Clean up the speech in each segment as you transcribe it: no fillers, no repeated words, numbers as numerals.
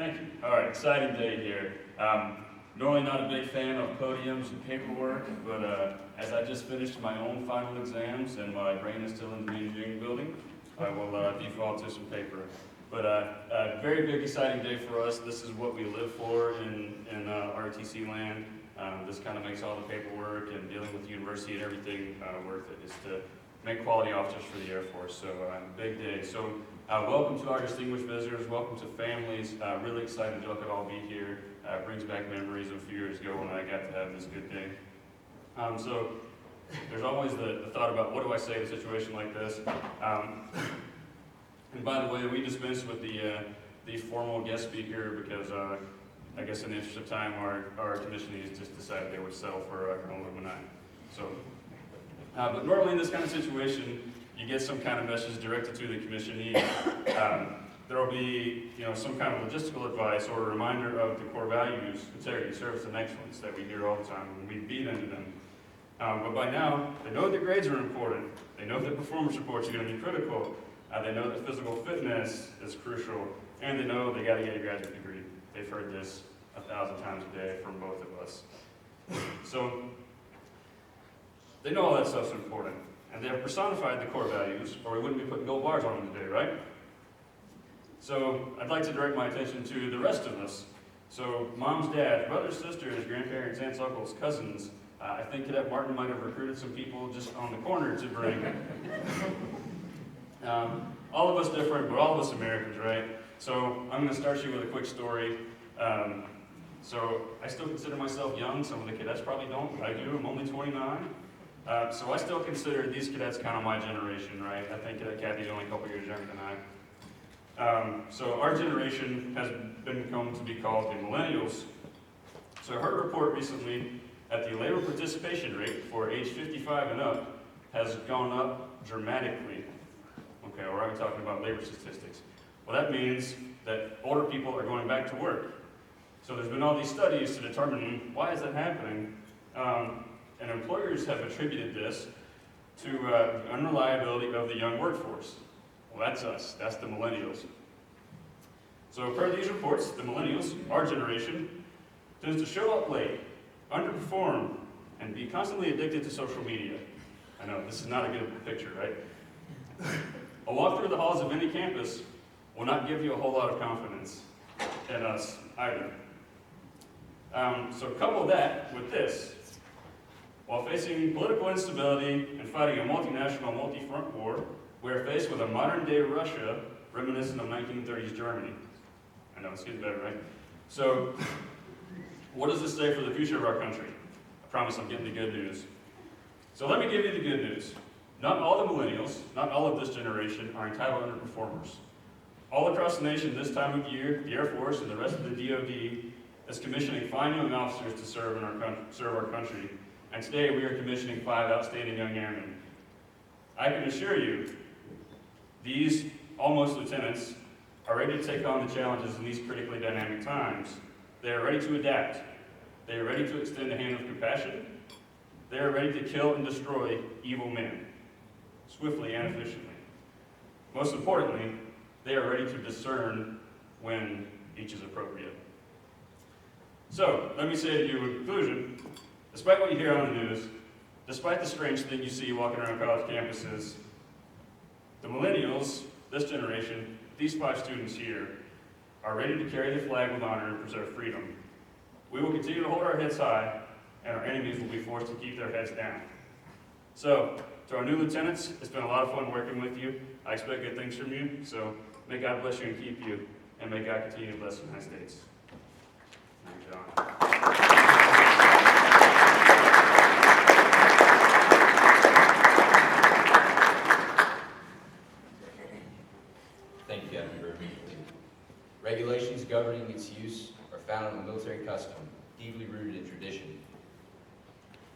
Thank you. All right, exciting day here. Normally not a big fan of podiums and paperwork, but as I just finished my own final exams and my brain is still in the engineering building, I will default to some paper. But a very big, exciting day for us. This is what we live for in ROTC land. This kind of makes all the paperwork and dealing with the university and everything worth it. Is to make quality officers for the Air Force. So big day. So welcome to our distinguished visitors. Welcome to families. Really excited that y'all could all be here. Brings back memories of a few years ago when I got to have this good day. So there's always the thought about what do I say in a situation like this. And by the way, we dispense with the formal guest speaker because I guess in the interest of time, our commissionees just decided they would settle for alumni. So, but normally in this kind of situation, you get some kind of message directed to the commissionee. There will be, some kind of logistical advice or a reminder of the core values: integrity, service, and excellence that we hear all the time when we beat into them. But by now, they know that grades are important. They know that performance reports are going to be critical. They know that physical fitness is crucial, and they know they got to get a graduate degree. They've heard this 1,000 times a day from both of us. So they know all that stuff's important, and they have personified the core values, or we wouldn't be putting gold bars on them today, right? So I'd like to direct my attention to the rest of us. So moms, dads, brothers, sisters, grandparents, aunts, uncles, cousins. I think Cadet Martin might have recruited some people just on the corner to bring. All of us different, but all of us Americans, right? So I'm going to start you with a quick story. So I still consider myself young. Some of the cadets probably don't, but I do. I'm only 29. So I still consider these cadets kind of my generation, right? I think Cadet Kathy's only a couple years younger than I. So our generation has come to be called the millennials. So I heard a report recently that the labor participation rate for age 55 and up has gone up dramatically. Okay, we're already talking about labor statistics. Well, that means that older people are going back to work. So there's been all these studies to determine why is that happening, and employers have attributed this to the unreliability of the young workforce. Well, that's us. That's the millennials. So per these reports, the millennials, our generation, tends to show up late, underperform, and be constantly addicted to social media. I know, this is not a good picture, right? A walk through the halls of any campus will not give you a whole lot of confidence in us either. So couple that with this. While facing political instability and fighting a multinational, multi-front war, we are faced with a modern-day Russia reminiscent of 1930s Germany. I know, it's getting better, right? So, what does this say for the future of our country? I promise I'm getting the good news. So let me give you the good news. Not all the millennials, not all of this generation, are entitled underperformers. All across the nation this time of year, the Air Force and the rest of the DoD is commissioning fine young officers to serve our country. And today we are commissioning 5 outstanding young airmen. I can assure you, these almost lieutenants are ready to take on the challenges in these critically dynamic times. They are ready to adapt. They are ready to extend a hand of compassion. They are ready to kill and destroy evil men, swiftly and efficiently. Most importantly, they are ready to discern when each is appropriate. So, let me say to you in conclusion, despite what you hear on the news, despite the strange thing you see walking around college campuses, the millennials, this generation, these 5 students here, are ready to carry the flag with honor and preserve freedom. We will continue to hold our heads high, and our enemies will be forced to keep their heads down. So, to our new lieutenants, it's been a lot of fun working with you. I expect good things from you, so may God bless you and keep you, and may God continue to bless the United States. Thank you, John. Thank you, Captain Burke. Regulations governing its use are found in the military custom, deeply rooted in tradition.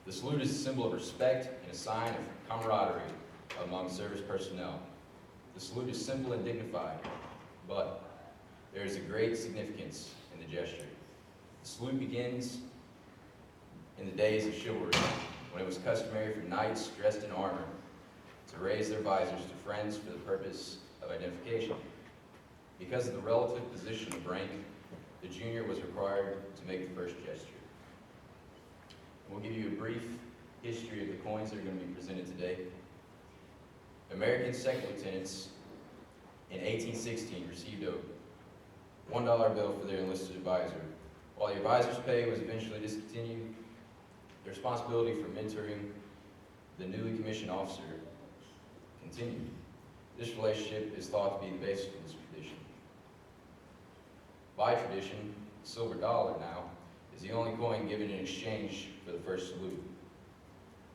The salute is a symbol of respect and a sign of camaraderie among service personnel. The salute is simple and dignified, but there is a great significance in the gesture. The salute begins in the days of chivalry, when it was customary for knights dressed in armor to raise their visors to friends for the purpose of identification. Because of the relative position of rank the junior was required to make the first gesture. We'll give you a brief history of the coins that are going to be presented today. American second lieutenants in 1816 received a $1 bill for their enlisted advisor. While the advisor's pay was eventually discontinued, the responsibility for mentoring the newly commissioned officer continued. This relationship is thought to be the basis of this tradition. By tradition, the silver dollar now is the only coin given in exchange for the first salute.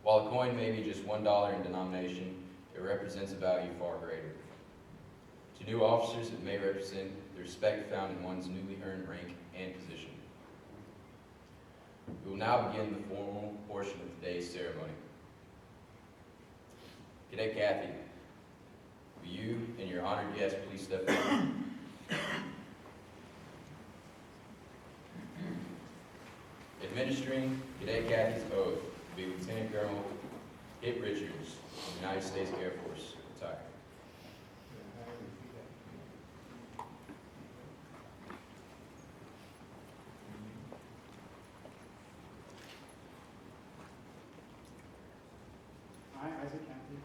While the coin may be just $1 in denomination, it represents a value far greater. To new officers, it may represent the respect found in one's newly earned rank and position. We will now begin the formal portion of today's ceremony. Cadet Kathy, will you and your honored guest please step forward? Administering Cadet Kathy's oath will be Lieutenant Colonel Kit Richards of the United States Air Force, retired. I, Isaac Cathy,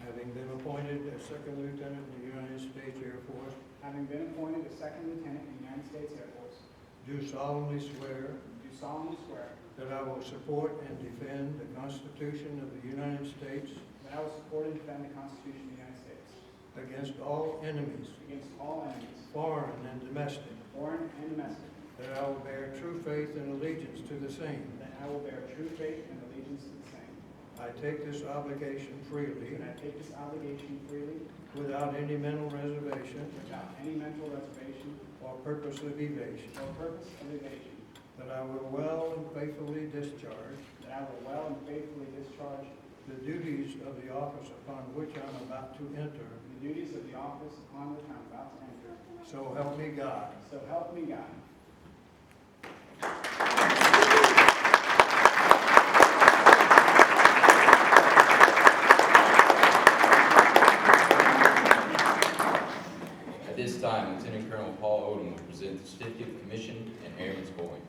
Having been appointed as Second Lieutenant in the United States Air Force, having been appointed as Second Lieutenant in the United States Air Force, do solemnly swear do solemnly swear that I will support and defend the Constitution of the United States that I will support and defend the Constitution of the United States against all enemies, against all enemies, foreign and domestic, foreign and domestic, that I will bear true faith and allegiance to the same. that I will bear true faith and allegiance to the same, I take this obligation freely, and I take this obligation freely without any mental reservation without any mental reservation or purpose of evasion, or purpose of evasion, that I will well and faithfully discharge that I will well and faithfully discharge the duties of the office upon which I'm about to enter. the duties of the office upon which I am about to enter. So help me God. So help me God. At this time, Lieutenant Colonel Paul Odom will present the certificate of commission and airman's coin.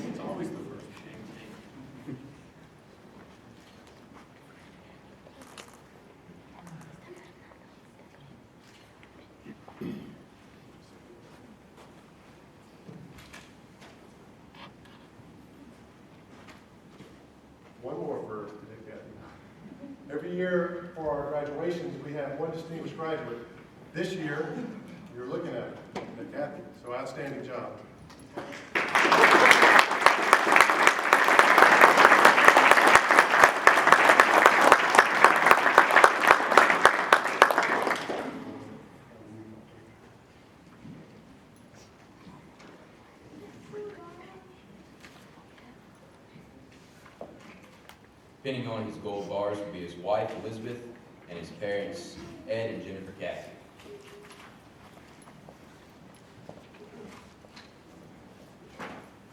It's always the first thing. One more for Cadet Kathy. Every year for our graduations, we have one distinguished graduate. This year, you're looking at Cadet Kathy, so outstanding job. Pinning on his gold bars will be his wife, Elizabeth, and his parents, Ed and Jennifer Kathy.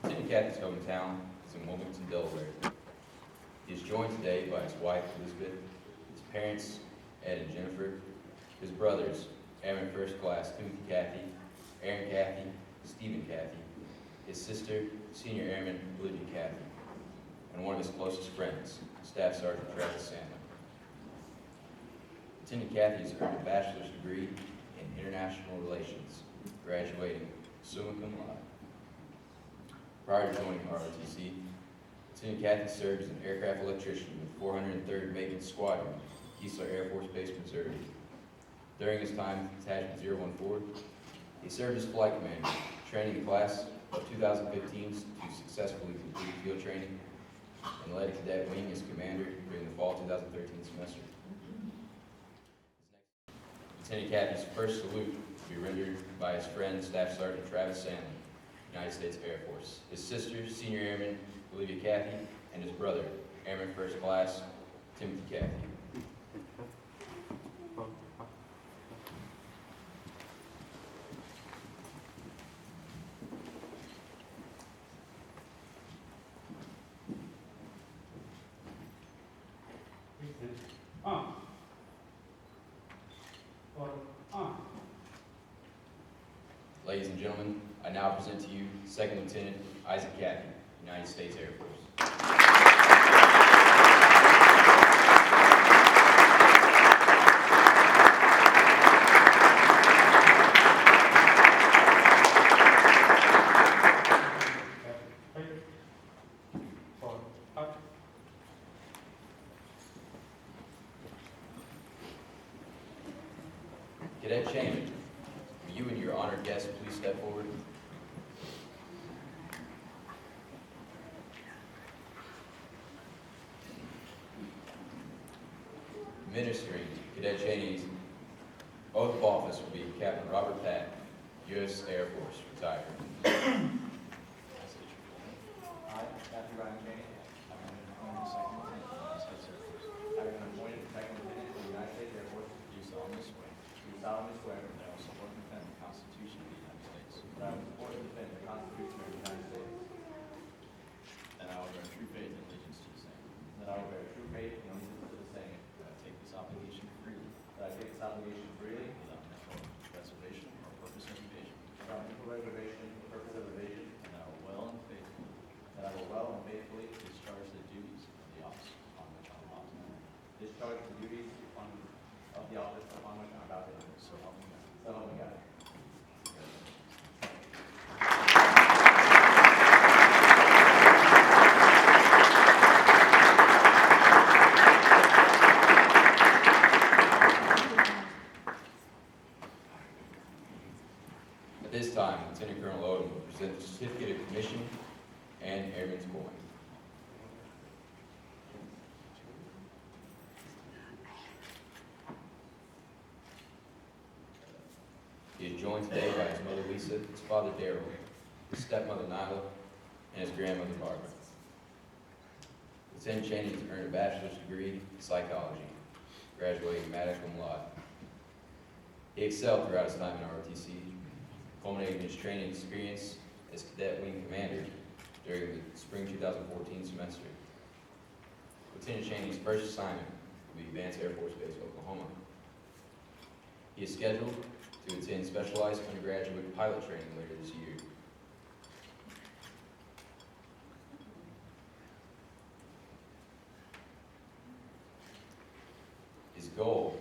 Lieutenant Kathy's hometown is in Wilmington, Delaware. He is joined today by his wife, Elizabeth, his parents, Ed and Jennifer, his brothers, Airman First Class Timothy Kathy, Aaron Kathy, Stephen Kathy, his sister, Senior Airman Olivia Kathy, and one of his closest friends, Staff Sergeant Travis Sandler. Lieutenant Kathy has earned a bachelor's degree in international relations, graduating summa cum laude. Prior to joining ROTC, Lieutenant Kathy served as an aircraft electrician with 403rd Maintenance Squadron, Keesler Air Force Base, Missouri. During his time with Detachment 014, he served as flight commander, training the class of 2015s to successfully complete field training, and led a cadet wing as commander during the fall 2013 semester. Lieutenant Kathy's first salute will be rendered by his friend, Staff Sergeant Travis Sandler, United States Air Force, his sister, Senior Airman Olivia Kathy, and his brother, Airman First Class Timothy Kathy. Ladies and gentlemen, I now present to you Second Lieutenant Isaac Cathy, United States Air Force. Cadet Cheney, will you and your honored guests please step forward? Administering Cadet Cheney's oath of office will be Captain Robert Pack, U.S. Air Force, retired. I, Captain Ryan Cheney, having been appointed second lieutenant of the United States Air Force, Do solemnly swear do solemnly swear that I will support and defend the Constitution of the United States, that I will support and defend the Constitution of the United States, that I will bear true faith and allegiance to the same, that I will bear true faith and allegiance to the same, that I take this obligation freely that I take this obligation freely without mental reservation or purpose of evasion, without mental reservation or purpose of evasion, and that I will well and faithfully that I will well and faithfully discharge the duties of the office upon which I am about to enter. discharge the duties of the office upon which I am about to enter. So help me God. So help me God. At this time, Lieutenant Colonel Odom will present the certificate of commission and airman's coin. He is joined today by his mother Lisa, his father Daryl, his stepmother Nyla, and his grandmother Barbara. Lieutenant Cheney has earned a bachelor's degree in psychology, graduating magna cum laude. He excelled throughout his time in ROTC, culminating his training experience as Cadet Wing Commander during the spring 2014 semester. Lieutenant Cheney's first assignment will be Vance Air Force Base, Oklahoma. He is scheduled to attend specialized undergraduate pilot training later this year. His goal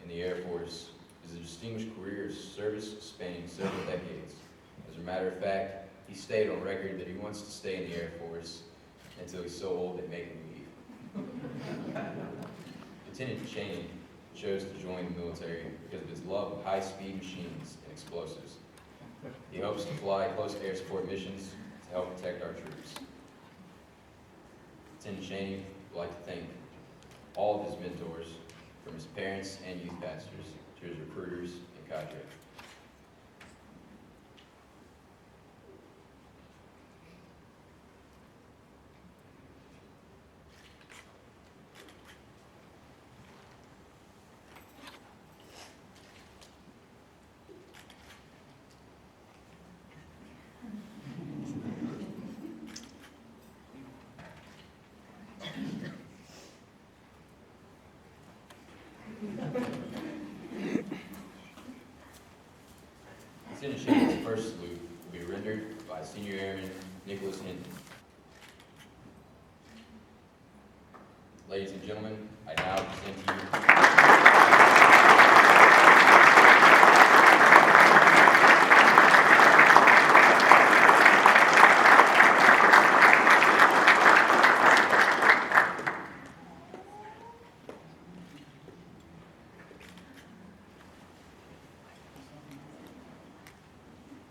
in the Air Force is a distinguished career of service spanning several decades. As a matter of fact, he stated on record that he wants to stay in the Air Force until he's so old they make him leave. Lieutenant Cheney chose to join the military because of his love of high-speed machines and explosives. He hopes to fly close air support missions to help protect our troops. Lieutenant Cheney would like to thank all of his mentors, from his parents and youth pastors to his recruiters and cadre. Lieutenant Cheney's first salute will be rendered by Senior Airman Nicholas Hinton. Ladies and gentlemen, I now present to you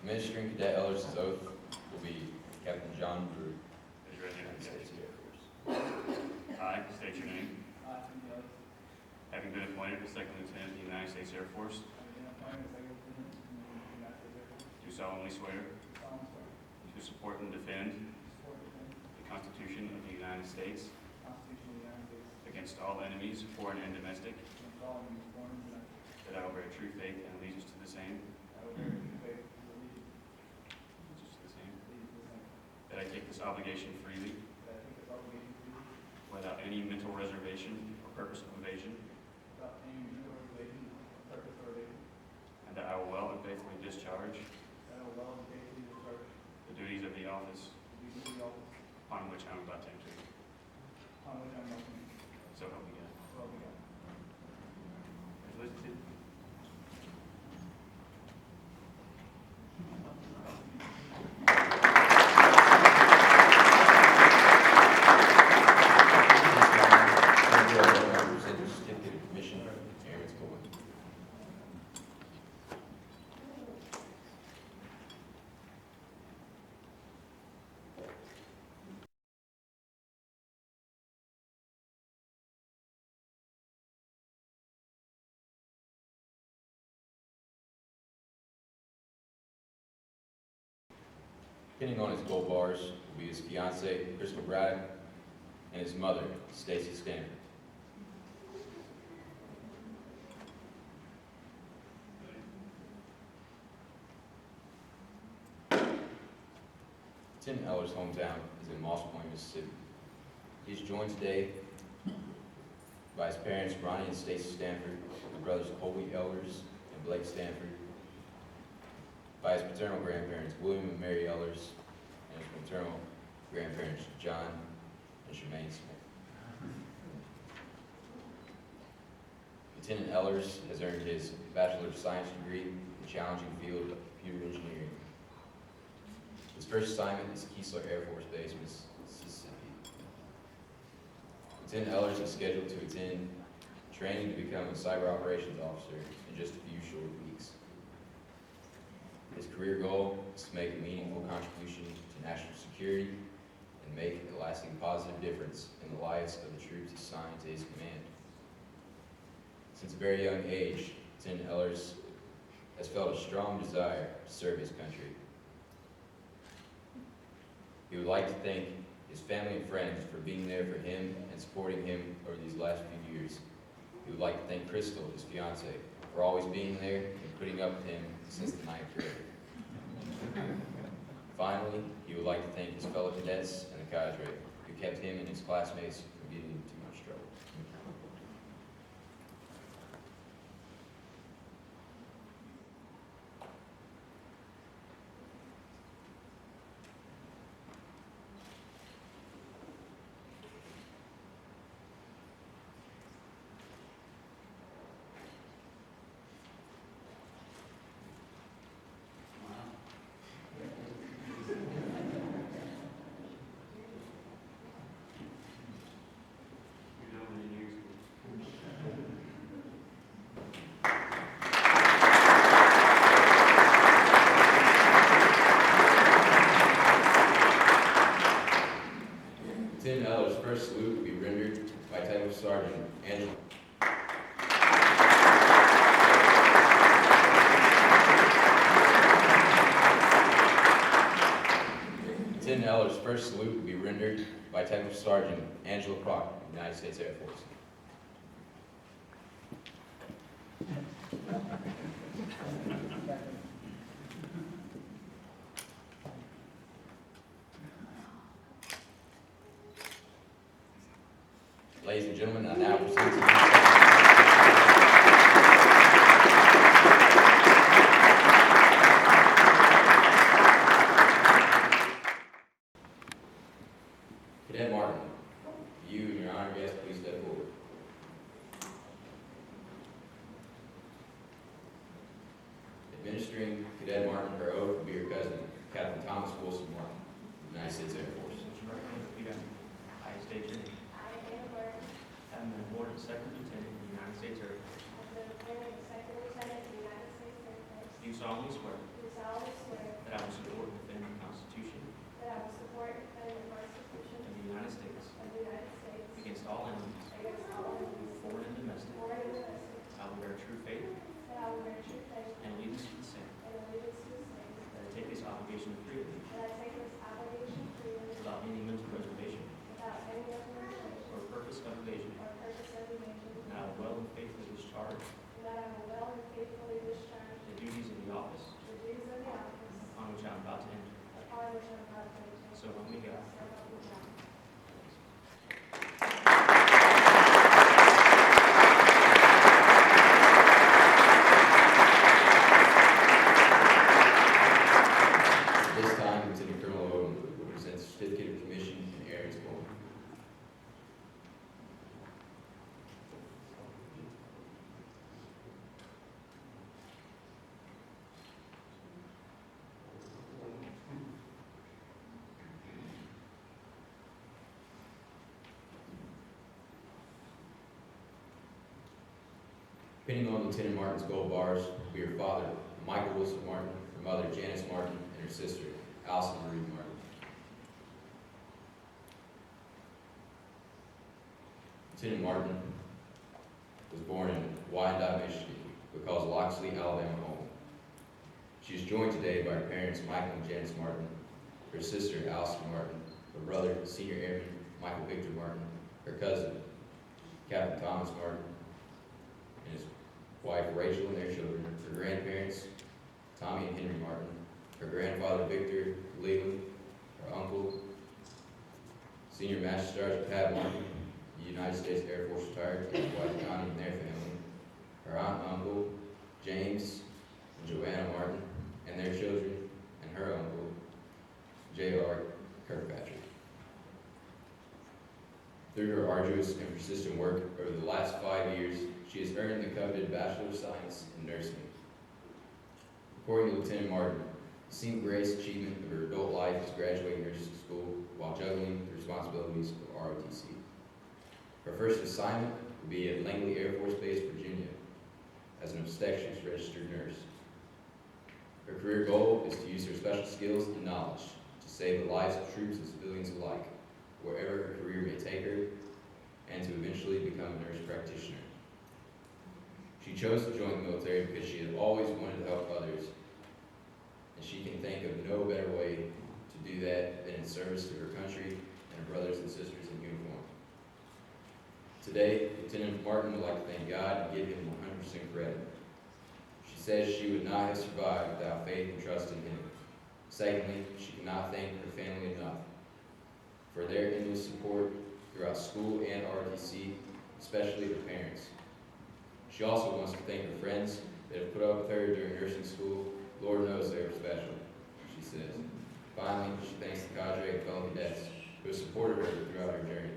administering Cadet Ellis' oath will be Captain John Brew, Raise your right hand. United States Air Force. I state your name. I, Tim Ellis, Having been appointed as Second Lieutenant of the United States Air Force, having been appointed second lieutenant in the United States Air Force, do solemnly swear do solemnly swear to support and defend to support and defend the Constitution of the United States the Constitution of the United States against all enemies, foreign and domestic, against all enemies, foreign and domestic, that I will bear true faith and allegiance to the same, that I will bear true faith and allegiance allegiance to the same, to the same, that I take this obligation freely that I take this obligation freely without any mental reservation or purpose of evasion, without any mental reservation or purpose or evasion, and that I will well and faithfully discharge that I will upon which I'm about to enter. on which I'm about to enter. So help me God. So help me God. Congratulations. Present the certificate of commission, Aaron's going. Pinning on his gold bars will be his fiancee, Crystal Braddock, and his mother, Stacy Stanford. Lieutenant Eller's hometown is in Moss Point, Mississippi. He is joined today by his parents, Ronnie and Stacy Stanford, his brothers Colby Ellers and Blake Stanford, by his paternal grandparents, William and Mary Ellers, and his maternal grandparents, John and Shemaine Smith. Lieutenant Ellers has earned his Bachelor of Science degree in the challenging field of computer engineering. His first assignment is Keesler Air Force Base, Mississippi. Lieutenant Ellers is scheduled to attend training to become a cyber operations officer in just a few short weeks. His career goal is to make a meaningful contribution to national security and make a lasting positive difference in the lives of the troops assigned to his command. Since a very young age, Lieutenant Ellers has felt a strong desire to serve his country. He would like to thank his family and friends for being there for him and supporting him over these last few years. He would like to thank Crystal, his fiancée, for always being there and putting up with him since the 9th grade. Finally, he would like to thank his fellow cadets and the cadre who kept him and his classmates from getting into too much trouble. Lieutenant Eller's first salute will be rendered by Title Sergeant Angela. Lieutenant Eller's first salute will be rendered by Title Sergeant Angela Proctor, United States Air Force. Ladies and gentlemen, I now present to you Cadet Martin. You and your honored guest, please step forward. Administering Cadet Martin her oath will be her cousin, Captain Thomas Wilson Martin, United States Air Force. I state your name. I'm the awarded Second Lieutenant in the United States Air Force. Do solemnly swear that I will support and defend the Constitution of the United States against all enemies, foreign and domestic. I will bear true faith and allegiance to the same. That I take this obligation freely Pinning on Lieutenant Martin's gold bars will be her father, Michael Wilson Martin, her mother, Janice Martin, and her sister, Allison Marie Martin. Lieutenant Martin was born in Wyandotte, Michigan, but calls Loxley, Alabama home. She is joined today by her parents, Michael and Janice Martin, her sister, Allison Martin, her brother, Senior Airman Michael Victor Martin, her cousin, Captain Thomas Martin, and his wife, Rachel, and their children, her grandparents, Tommy and Henry Martin, her grandfather, Victor Leland, her uncle, Senior Master Sergeant Pat Martin, United States Air Force retired, and his wife Connie and their family, her aunt and uncle, James and Joanna Martin, and their children, and her uncle, J.R. Kirkpatrick. Through her arduous and persistent work over the last 5 years, she has earned the coveted Bachelor of Science in Nursing. According to Lieutenant Martin, the single greatest achievement of her adult life is graduating nursing school while juggling the responsibilities of ROTC. Her first assignment will be at Langley Air Force Base, Virginia, as an obstetrics registered nurse. Her career goal is to use her special skills and knowledge to save the lives of troops and civilians alike, wherever her career may take her, and to eventually become a nurse practitioner. She chose to join the military because she had always wanted to help others, and she can think of no better way to do that than in service to her country and her brothers and sisters in uniform. Today, Lieutenant Martin would like to thank God and give him 100% credit. She says she would not have survived without faith and trust in him. Secondly, she cannot thank her family enough for their endless support throughout school and ROTC, especially her parents. She also wants to thank her friends that have put up with her during nursing school. Lord knows they were special, she says. Finally, she thanks the cadre of fellow cadets who have supported her throughout her journey.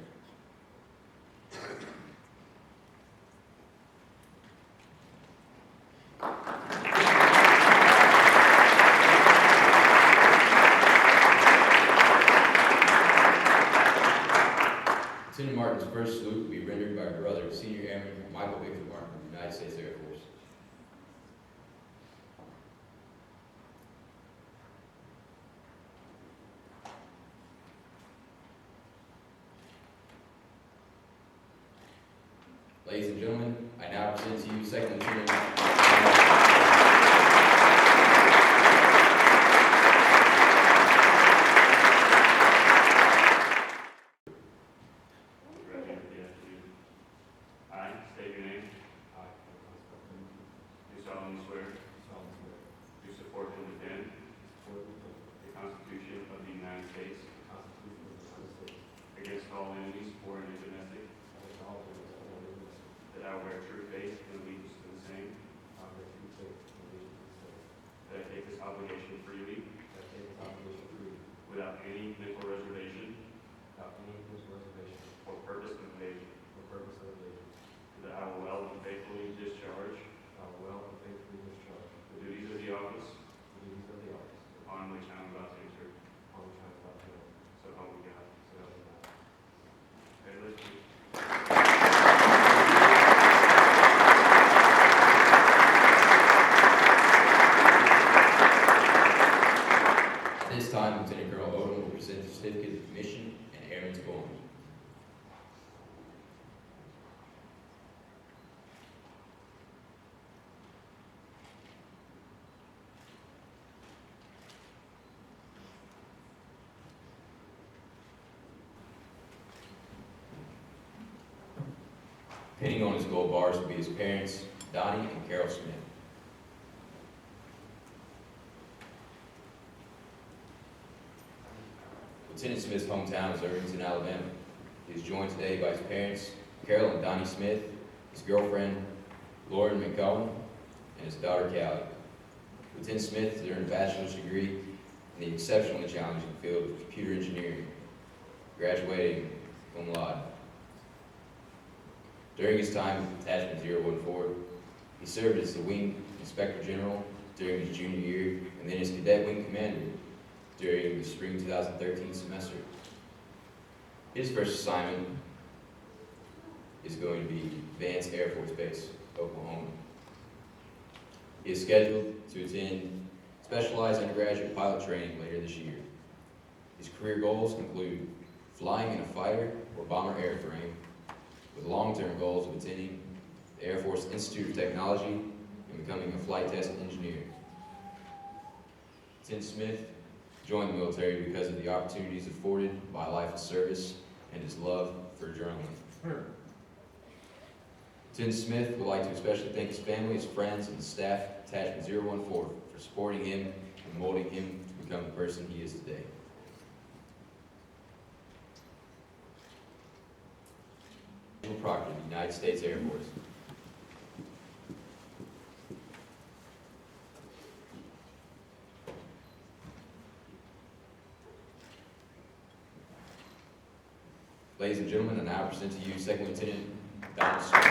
Lieutenant Martin's first salute will be rendered by her brother, Senior Airman Michael Victor Martin, United States Air Force. Ladies and gentlemen, I now present to you Second Lieutenant I state your name. Do solemnly swear to support and defend the Constitution of the United States against all enemies, foreign and domestic, that I will bear true faith and allegiance to the same, that I take this obligation freely without any mental reservation or purpose of evasion, that I will well and faithfully discharge the duties of the office upon which I am about to enter. So help me God. Okay, let's do. At this time, Lieutenant Colonel Odom will present the certificate of commission and airman's bond. Pinning on his gold bars will be his parents, Donnie and Carol Smith. Lieutenant Smith's hometown is Irvington, Alabama. He is joined today by his parents, Carol and Donnie Smith, his girlfriend, Lauren McCollum, and his daughter, Callie. Lieutenant Smith has earned a bachelor's degree in the exceptionally challenging field of computer engineering, graduating cum laude. During his time with Detachment 014, he served as the Wing Inspector General during his junior year and then as Cadet Wing Commander during the spring 2013 semester. His first assignment is going to be Vance Air Force Base. Oklahoma. He is scheduled to attend specialized undergraduate pilot training later this year. His career goals include flying in a fighter or bomber airframe, with long-term goals of attending the Air Force Institute of Technology and becoming a flight test engineer. Tim Smith joined the military because of the opportunities afforded by a life of service and his love for adrenaline. Tim Smith would like to especially thank his family, his friends, and the staff at Attachment 014 for supporting him and molding him to become the person he is today. Proctor, United States Air Force. Ladies and gentlemen, I now present to you Second Lieutenant Donald Smith.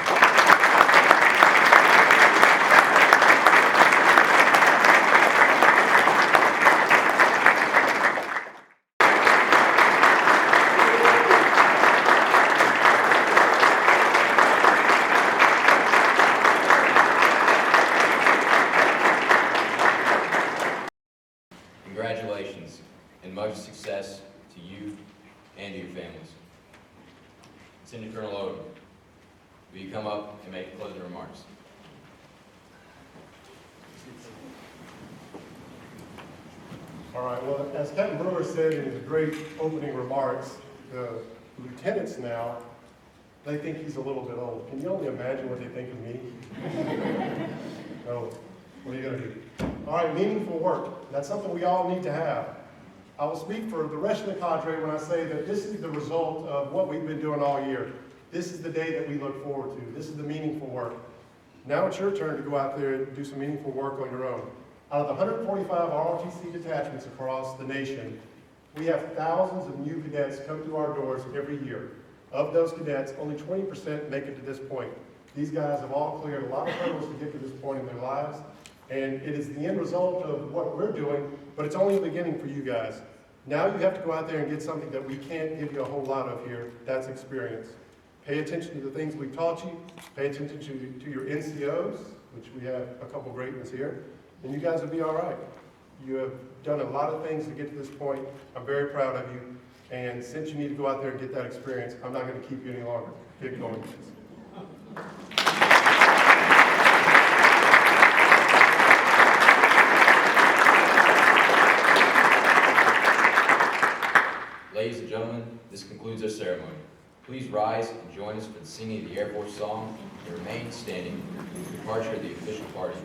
Congratulations and much success to you and your families. Lieutenant Colonel Odom, will you come up and make closing remarks? All right, well, as Captain Brewer said in his great opening remarks, the lieutenants now, they think he's a little bit old. Can you only imagine what they think of me? So, what are you going to do? All right, meaningful work. That's something we all need to have. I will speak for the rest of the cadre when I say that this is the result of what we've been doing all year. This is the day that we look forward to. This is the meaningful work. Now it's your turn to go out there and do some meaningful work on your own. Out of the 145 ROTC detachments across the nation, we have thousands of new cadets come through our doors every year. Of those cadets, only 20% make it to this point. These guys have all cleared a lot of hurdles to get to this point in their lives, and it is the end result of what we're doing, but it's only the beginning for you guys. Now you have to go out there and get something that we can't give you a whole lot of here. That's experience. Pay attention to the things we've taught you. Pay attention to your NCOs, which we have a couple great ones here, and you guys will be all right. You have done a lot of things to get to this point. I'm very proud of you, and since you need to go out there and get that experience, I'm not going to keep you any longer. Get going, please. Ladies and gentlemen, this concludes our ceremony. Please rise and join us for the singing of the Air Force song and remain standing for the departure of the official party.